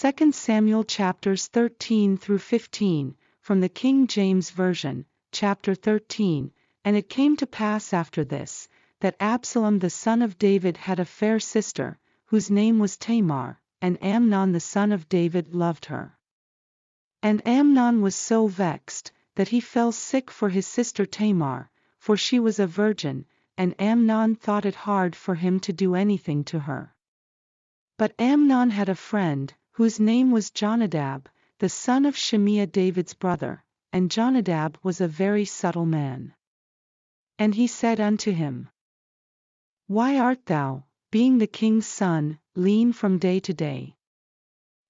2 Samuel chapters 13 through 15, from the King James Version, chapter 13. And it came to pass after this, that Absalom the son of David had a fair sister, whose name was Tamar, and Amnon the son of David loved her. And Amnon was so vexed, that he fell sick for his sister Tamar, for she was a virgin, and Amnon thought it hard for him to do anything to her. But Amnon had a friend, whose name was Jonadab, the son of Shimea David's brother, and Jonadab was a very subtle man. And he said unto him, Why art thou, being the king's son, lean from day to day?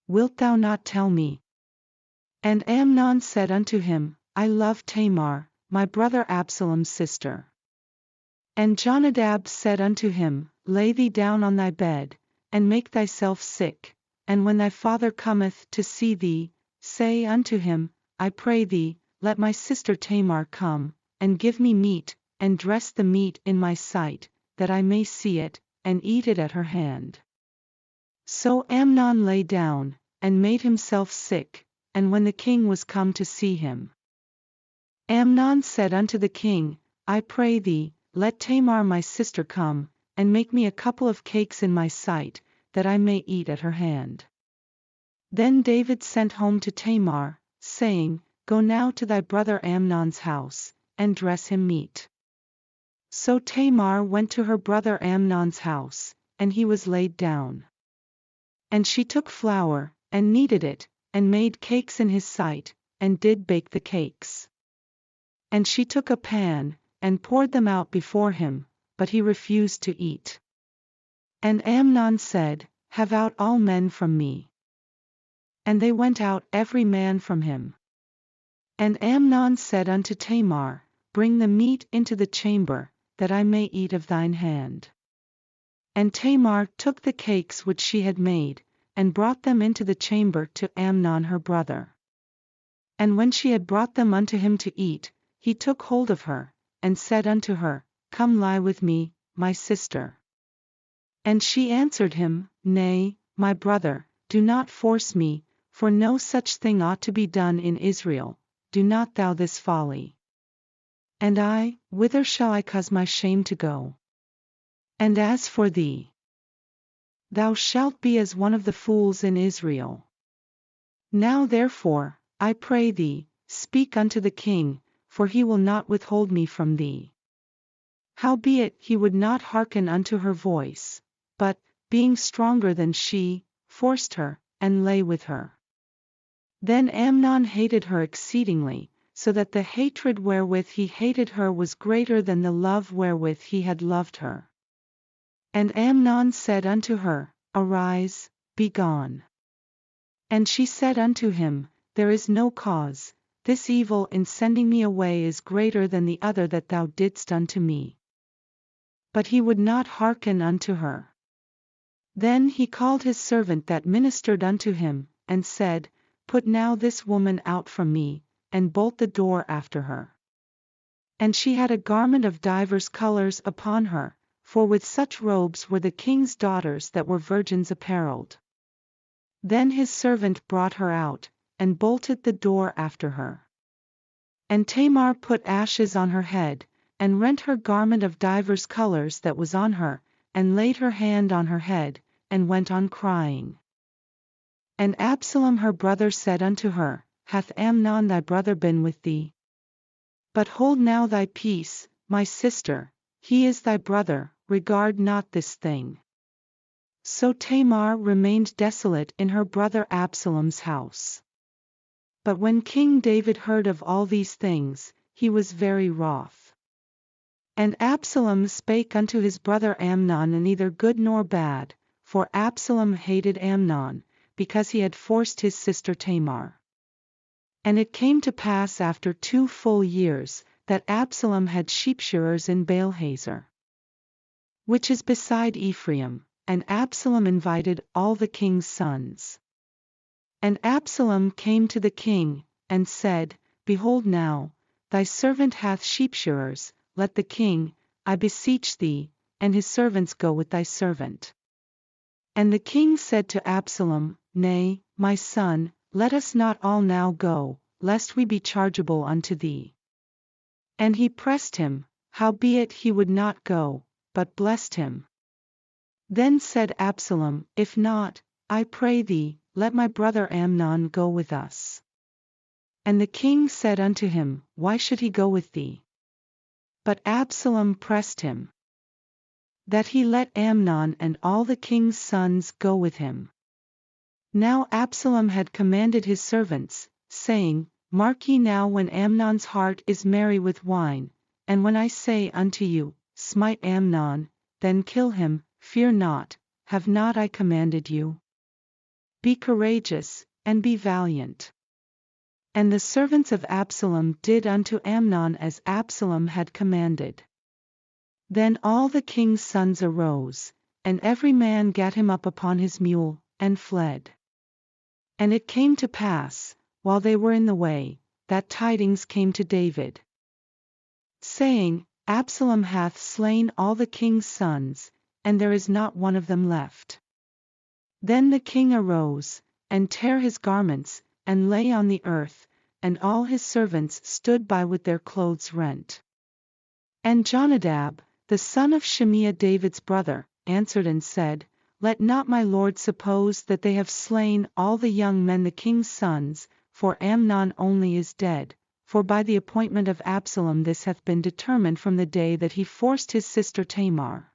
Wilt thou not tell me? And Amnon said unto him, I love Tamar, my brother Absalom's sister. And Jonadab said unto him, Lay thee down on thy bed, and make thyself sick, and when thy father cometh to see thee, say unto him, I pray thee, let my sister Tamar come, and give me meat, and dress the meat in my sight, that I may see it, and eat it at her hand. So Amnon lay down, and made himself sick, and when the king was come to see him, Amnon said unto the king, I pray thee, let Tamar my sister come, and make me a couple of cakes in my sight, that I may eat at her hand. Then David sent home to Tamar, saying, Go now to thy brother Amnon's house, and dress him meat. So Tamar went to her brother Amnon's house, and he was laid down. And she took flour, and kneaded it, and made cakes in his sight, and did bake the cakes. And she took a pan, and poured them out before him, but he refused to eat. And Amnon said, Have out all men from me. And they went out every man from him. And Amnon said unto Tamar, Bring the meat into the chamber, that I may eat of thine hand. And Tamar took the cakes which she had made, and brought them into the chamber to Amnon her brother. And when she had brought them unto him to eat, he took hold of her, and said unto her, Come lie with me, my sister. And she answered him, Nay, my brother, do not force me, for no such thing ought to be done in Israel, do not thou this folly. And I, whither shall I cause my shame to go? And as for thee, thou shalt be as one of the fools in Israel. Now therefore, I pray thee, speak unto the king, for he will not withhold me from thee. Howbeit he would not hearken unto her voice, but, being stronger than she, forced her, and lay with her. Then Amnon hated her exceedingly, so that the hatred wherewith he hated her was greater than the love wherewith he had loved her. And Amnon said unto her, Arise, be gone. And she said unto him, There is no cause, this evil in sending me away is greater than the other that thou didst unto me. But he would not hearken unto her. Then he called his servant that ministered unto him, and said, Put now this woman out from me, and bolt the door after her. And she had a garment of divers colors upon her, for with such robes were the king's daughters that were virgins apparelled. Then his servant brought her out, and bolted the door after her. And Tamar put ashes on her head, and rent her garment of divers colors that was on her, and laid her hand on her head, and went on crying. And Absalom her brother said unto her, Hath Amnon thy brother been with thee? But hold now thy peace, my sister, he is thy brother, regard not this thing. So Tamar remained desolate in her brother Absalom's house. But when King David heard of all these things, he was very wroth. And Absalom spake unto his brother Amnon neither good nor bad, for Absalom hated Amnon, because he had forced his sister Tamar. And it came to pass after 2 full years, that Absalom had sheepshearers in Baalhazer, which is beside Ephraim, and Absalom invited all the king's sons. And Absalom came to the king, and said, Behold now, thy servant hath sheepshearers, let the king, I beseech thee, and his servants go with thy servant. And the king said to Absalom, Nay, My son, let us not all now go, lest we be chargeable unto thee. And he pressed him, howbeit he would not go, but blessed him. Then said Absalom, If not, I pray thee, let my brother Amnon go with us. And the king said unto him, Why should he go with thee? But Absalom pressed him, that he let Amnon and all the king's sons go with him. Now Absalom had commanded his servants, saying, Mark ye now when Amnon's heart is merry with wine, and when I say unto you, Smite Amnon, then kill him, fear not, have not I commanded you? Be courageous, and be valiant. And the servants of Absalom did unto Amnon as Absalom had commanded. Then all the king's sons arose, and every man gat him up upon his mule, and fled. And it came to pass, while they were in the way, that tidings came to David, saying, Absalom hath slain all the king's sons, and there is not one of them left. Then the king arose, and tare his garments, and lay on the earth, and all his servants stood by with their clothes rent. And Jonadab, the son of Shimeah David's brother, answered and said, Let not my lord suppose that they have slain all the young men the king's sons, for Amnon only is dead, for by the appointment of Absalom this hath been determined from the day that he forced his sister Tamar.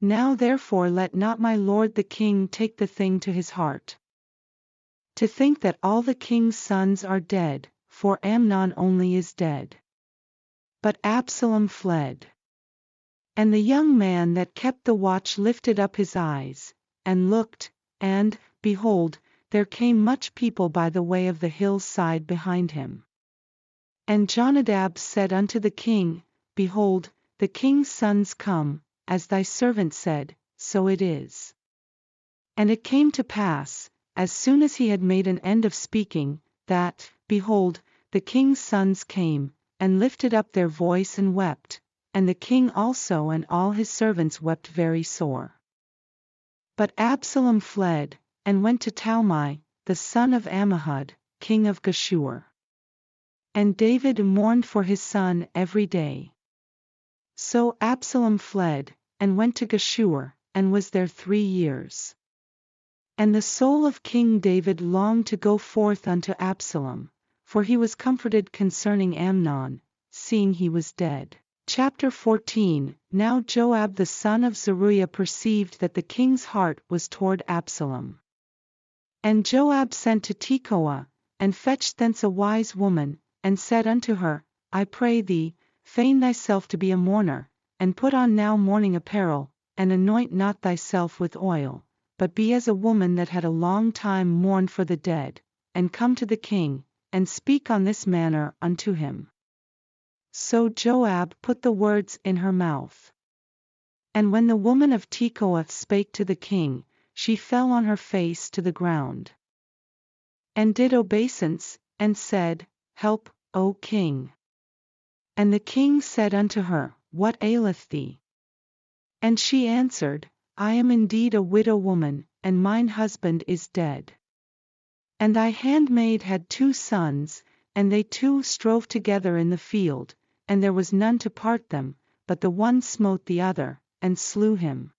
Now therefore let not my lord the king take the thing to his heart, to think that all the king's sons are dead, for Amnon only is dead. But Absalom fled. And the young man that kept the watch lifted up his eyes, and looked, and, behold, there came much people by the way of the hill's side behind him. And Jonadab said unto the king, Behold, the king's sons come, as thy servant said, so it is. And it came to pass, as soon as he had made an end of speaking, that, behold, the king's sons came, and lifted up their voice and wept, and the king also and all his servants wept very sore. But Absalom fled, and went to Talmai, the son of Ammihud, king of Geshur. And David mourned for his son every day. So Absalom fled, and went to Geshur, and was there 3 years. And the soul of King David longed to go forth unto Absalom, for he was comforted concerning Amnon, seeing he was dead. Chapter 14. Now Joab the son of Zeruiah perceived that the king's heart was toward Absalom. And Joab sent to Tekoa, and fetched thence a wise woman, and said unto her, I pray thee, feign thyself to be a mourner, and put on now mourning apparel, and anoint not thyself with oil, but be as a woman that had a long time mourned for the dead, and come to the king, and speak on this manner unto him. So Joab put the words in her mouth. And when the woman of Tekoa spake to the king, she fell on her face to the ground, and did obeisance, and said, Help, O king. And the king said unto her, What aileth thee? And she answered, I am indeed a widow woman, and mine husband is dead. And thy handmaid had 2 sons, and they 2 strove together in the field, and there was none to part them, but the one smote the other, and slew him.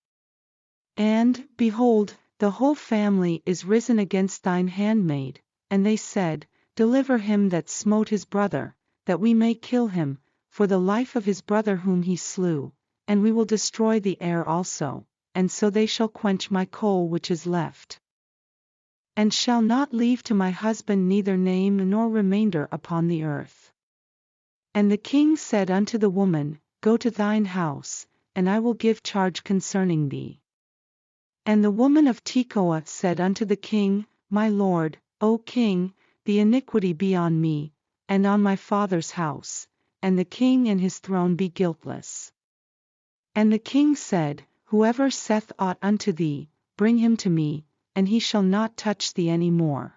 And, behold, the whole family is risen against thine handmaid, and they said, Deliver him that smote his brother, that we may kill him, for the life of his brother whom he slew, and we will destroy the heir also, and so they shall quench my coal which is left, and shall not leave to my husband neither name nor remainder upon the earth. And the king said unto the woman, Go to thine house, and I will give charge concerning thee. And the woman of Tekoa said unto the king, My lord, O king, the iniquity be on me, and on my father's house, and the king and his throne be guiltless. And the king said, Whoever saith aught unto thee, bring him to me, and he shall not touch thee any more.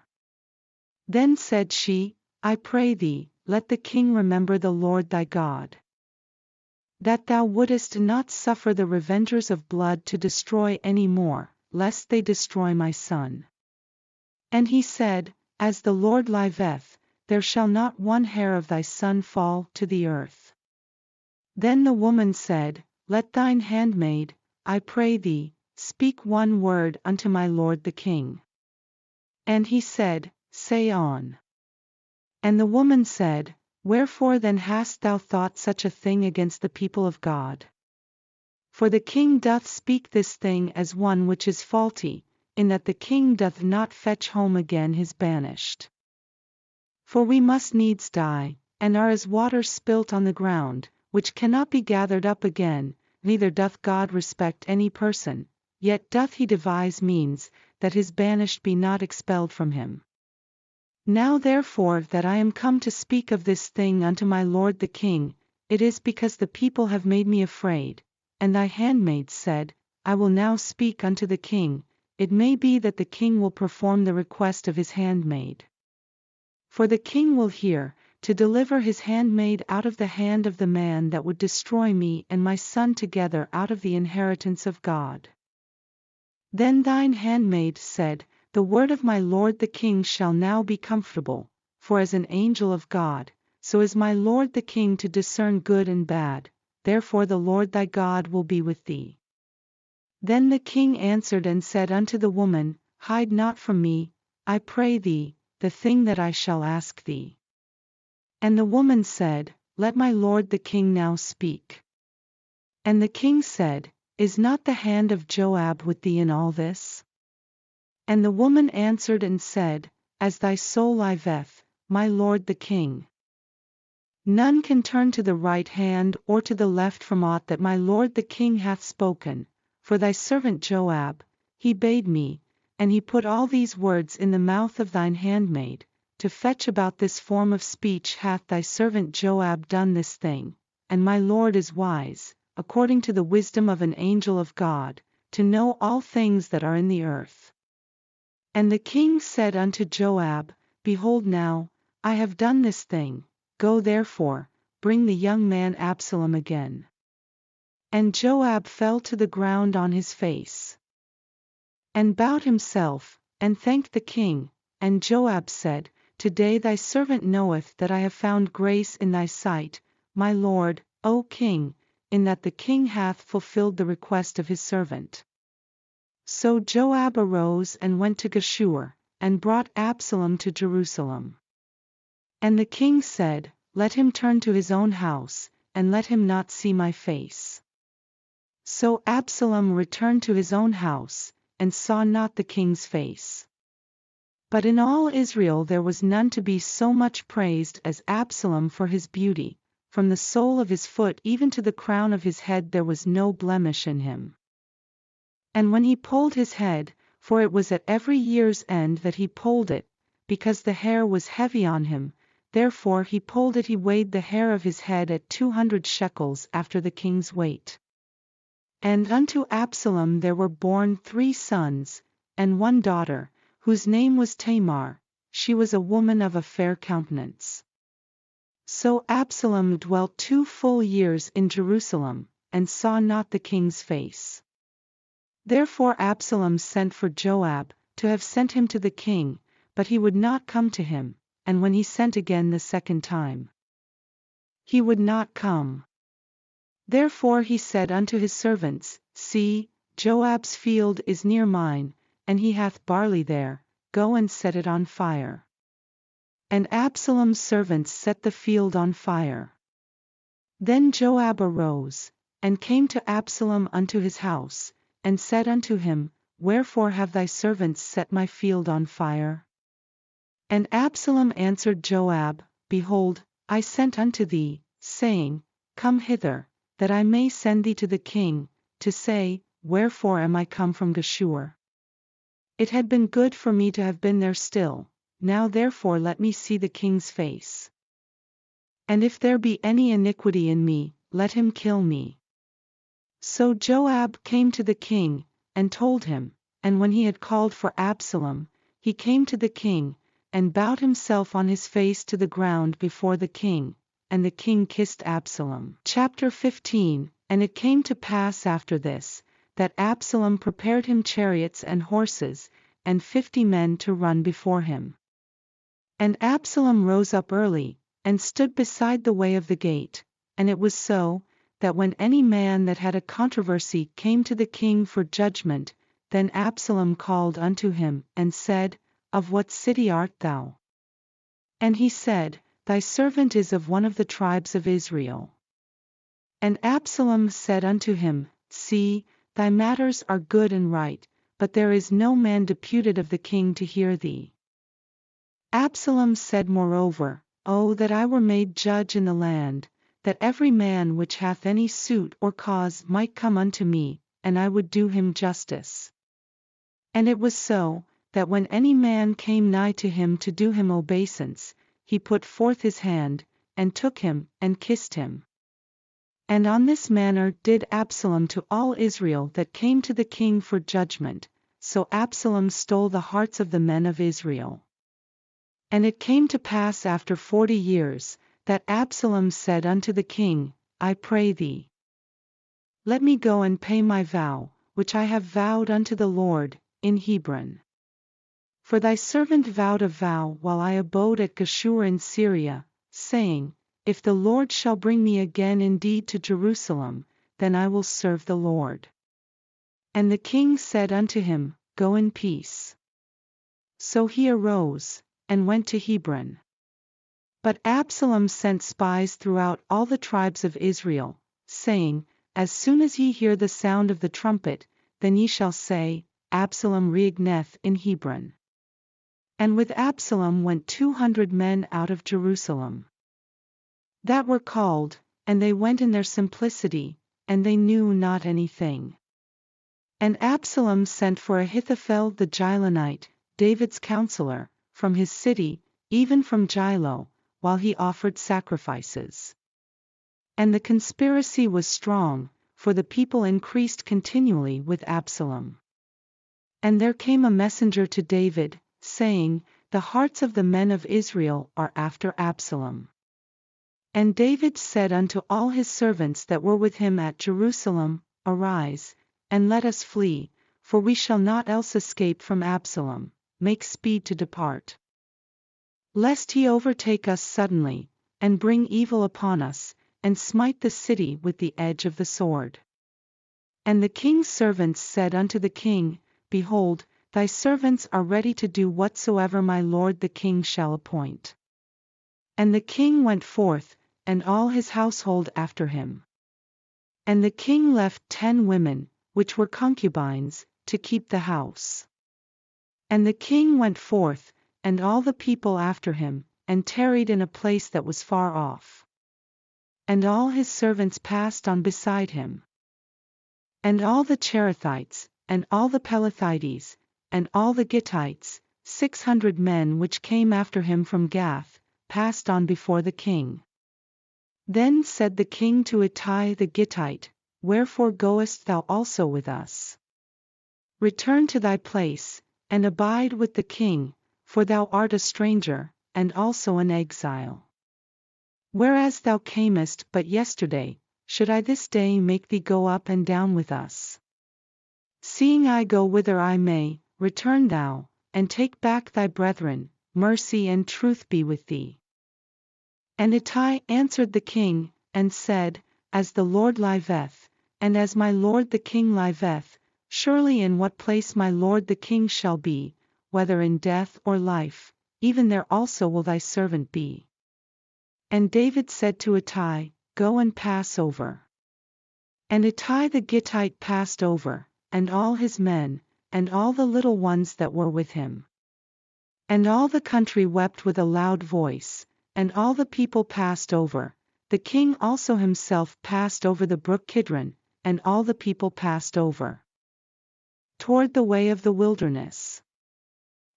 Then said she, I pray thee, let the king remember the Lord thy God, that thou wouldest not suffer the revengers of blood to destroy any more, lest they destroy my son. And he said, As the Lord liveth, there shall not one hair of thy son fall to the earth. Then the woman said, Let thine handmaid, I pray thee, speak one word unto my lord the king. And he said, Say on. And the woman said, Wherefore then hast thou thought such a thing against the people of God? For the king doth speak this thing as one which is faulty, in that the king doth not fetch home again his banished. For we must needs die, and are as water spilt on the ground, which cannot be gathered up again, neither doth God respect any person, yet doth he devise means, that his banished be not expelled from him. Now therefore that I am come to speak of this thing unto my lord the king, it is because the people have made me afraid, and thy handmaid said, I will now speak unto the king, it may be that the king will perform the request of his handmaid. For the king will hear, to deliver his handmaid out of the hand of the man that would destroy me and my son together out of the inheritance of God. Then thine handmaid said, The word of my lord the king shall now be comfortable, for as an angel of God, so is my lord the king to discern good and bad, therefore the Lord thy God will be with thee. Then the king answered and said unto the woman, Hide not from me, I pray thee, the thing that I shall ask thee. And the woman said, Let my lord the king now speak. And the king said, Is not the hand of Joab with thee in all this? And the woman answered and said, As thy soul liveth, my lord the king. None can turn to the right hand or to the left from aught that my lord the king hath spoken, for thy servant Joab, he bade me, and he put all these words in the mouth of thine handmaid, to fetch about this form of speech hath thy servant Joab done this thing, and my lord is wise, according to the wisdom of an angel of God, to know all things that are in the earth. And the king said unto Joab, Behold now, I have done this thing, go therefore, bring the young man Absalom again. And Joab fell to the ground on his face, and bowed himself, and thanked the king. And Joab said, Today thy servant knoweth that I have found grace in thy sight, my lord, O king, in that the king hath fulfilled the request of his servant. So Joab arose and went to Geshur, and brought Absalom to Jerusalem. And the king said, Let him turn to his own house, and let him not see my face. So Absalom returned to his own house, and saw not the king's face. But in all Israel there was none to be so much praised as Absalom for his beauty, from the sole of his foot even to the crown of his head there was no blemish in him. And when he polled his head, for it was at every year's end that he polled it, because the hair was heavy on him, therefore he polled it, he weighed the hair of his head at 200 shekels after the king's weight. And unto Absalom there were born 3 sons, and 1 daughter, whose name was Tamar, she was a woman of a fair countenance. So Absalom dwelt 2 full years in Jerusalem, and saw not the king's face. Therefore Absalom sent for Joab, to have sent him to the king, but he would not come to him, and when he sent again the second time, he would not come. Therefore he said unto his servants, See, Joab's field is near mine, and he hath barley there, go and set it on fire. And Absalom's servants set the field on fire. Then Joab arose, and came to Absalom unto his house, and said unto him, Wherefore have thy servants set my field on fire? And Absalom answered Joab, Behold, I sent unto thee, saying, Come hither, that I may send thee to the king, to say, Wherefore am I come from Geshur? It had been good for me to have been there still, now therefore let me see the king's face. And if there be any iniquity in me, let him kill me. So Joab came to the king, and told him, and when he had called for Absalom, he came to the king, and bowed himself on his face to the ground before the king, and the king kissed Absalom. Chapter 15. And it came to pass after this, that Absalom prepared him chariots and horses, and 50 men to run before him. And Absalom rose up early, and stood beside the way of the gate. And it was so, that when any man that had a controversy came to the king for judgment, then Absalom called unto him, and said, Of what city art thou? And he said, Thy servant is of one of the tribes of Israel. And Absalom said unto him, See, thy matters are good and right, but there is no man deputed of the king to hear thee. Absalom said moreover, O that I were made judge in the land, that every man which hath any suit or cause might come unto me, and I would do him justice. And it was so, that when any man came nigh to him to do him obeisance, he put forth his hand, and took him, and kissed him. And on this manner did Absalom to all Israel that came to the king for judgment, so Absalom stole the hearts of the men of Israel. And it came to pass after 40 years, that Absalom said unto the king, I pray thee, let me go and pay my vow, which I have vowed unto the Lord, in Hebron. For thy servant vowed a vow while I abode at Geshur in Syria, saying, If the Lord shall bring me again indeed to Jerusalem, then I will serve the Lord. And the king said unto him, Go in peace. So he arose, and went to Hebron. But Absalom sent spies throughout all the tribes of Israel, saying, As soon as ye hear the sound of the trumpet, then ye shall say, Absalom reigneth in Hebron. And with Absalom went 200 men out of Jerusalem, that were called, and they went in their simplicity, and they knew not anything. And Absalom sent for Ahithophel the Gilonite, David's counselor, from his city, even from Gilo, while he offered sacrifices. And the conspiracy was strong, for the people increased continually with Absalom. And there came a messenger to David, saying, The hearts of the men of Israel are after Absalom. And David said unto all his servants that were with him at Jerusalem, Arise, and let us flee, for we shall not else escape from Absalom, make speed to depart. Lest he overtake us suddenly, and bring evil upon us, and smite the city with the edge of the sword. And the king's servants said unto the king, Behold, thy servants are ready to do whatsoever my lord the king shall appoint. And the king went forth, and all his household after him. And the king left 10 women, which were concubines, to keep the house. And the king went forth, and all the people after him, and tarried in a place that was far off. And all his servants passed on beside him. And all the Cherethites, and all the Pelethites, and all the Gittites, 600 men which came after him from Gath, passed on before the king. Then said the king to Ittai the Gittite, Wherefore goest thou also with us? Return to thy place, and abide with the king, for thou art a stranger, and also an exile. Whereas thou camest but yesterday, should I this day make thee go up and down with us? Seeing I go whither I may, return thou, and take back thy brethren, mercy and truth be with thee. And Ittai answered the king, and said, As the Lord liveth, and as my lord the king liveth, surely in what place my lord the king shall be, whether in death or life, even there also will thy servant be. And David said to Ittai, Go and pass over. And Ittai the Gittite passed over, and all his men, and all the little ones that were with him. And all the country wept with a loud voice, and all the people passed over. The king also himself passed over the brook Kidron, and all the people passed over toward the way of the wilderness.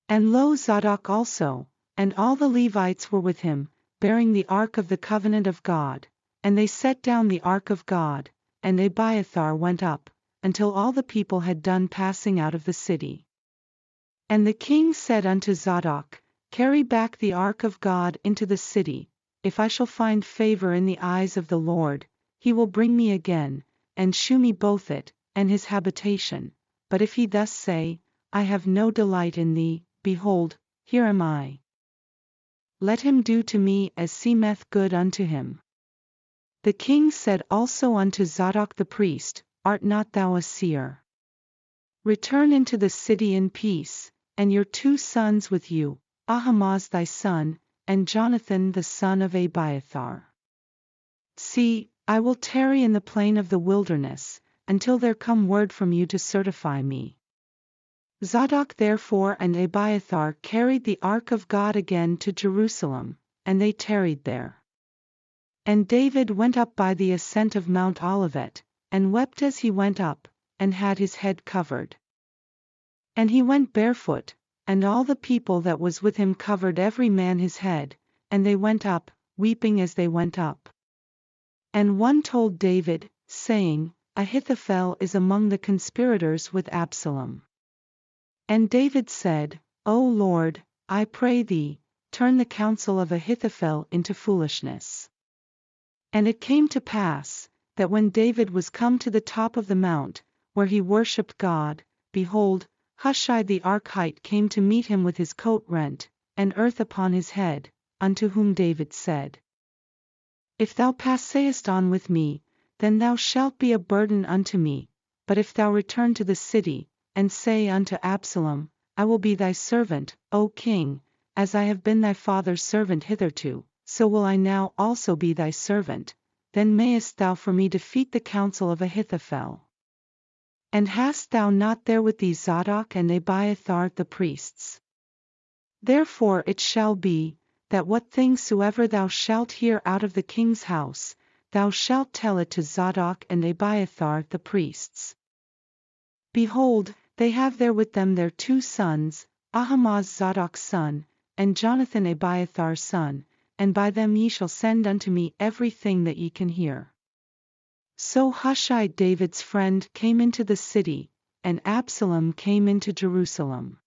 And lo, Zadok also, and all the Levites were with him, bearing the ark of the covenant of God, and they set down the ark of God, and Abiathar went up, until all the people had done passing out of the city. And the king said unto Zadok, Carry back the ark of God into the city. If I shall find favor in the eyes of the Lord, he will bring me again, and shew me both it, and his habitation. But if he thus say, I have no delight in thee, behold, here am I. Let him do to me as seemeth good unto him. The king said also unto Zadok the priest, Art not thou a seer? Return into the city in peace, and your 2 sons with you, Ahimaaz thy son, and Jonathan the son of Abiathar. See, I will tarry in the plain of the wilderness, until there come word from you to certify me. Zadok therefore and Abiathar carried the ark of God again to Jerusalem, and they tarried there. And David went up by the ascent of Mount Olivet, and wept as he went up, and had his head covered. And he went barefoot, and all the people that was with him covered every man his head, and they went up, weeping as they went up. And one told David, saying, Ahithophel is among the conspirators with Absalom. And David said, O Lord, I pray thee, turn the counsel of Ahithophel into foolishness. And it came to pass, that when David was come to the top of the mount, where he worshipped God, behold, Hushai the Archite came to meet him with his coat rent, and earth upon his head, unto whom David said, If thou passest on with me, then thou shalt be a burden unto me, but if thou return to the city, and say unto Absalom, I will be thy servant, O king, as I have been thy father's servant hitherto, so will I now also be thy servant, then mayest thou for me defeat the counsel of Ahithophel. And hast thou not there with thee Zadok and Abiathar the priests? Therefore it shall be, that what things soever thou shalt hear out of the king's house, thou shalt tell it to Zadok and Abiathar the priests. Behold, they have there with them their 2 sons, Ahimaaz Zadok's son, and Jonathan Abiathar's son, and by them ye shall send unto me every thing that ye can hear. So Hushai David's friend came into the city, and Absalom came into Jerusalem.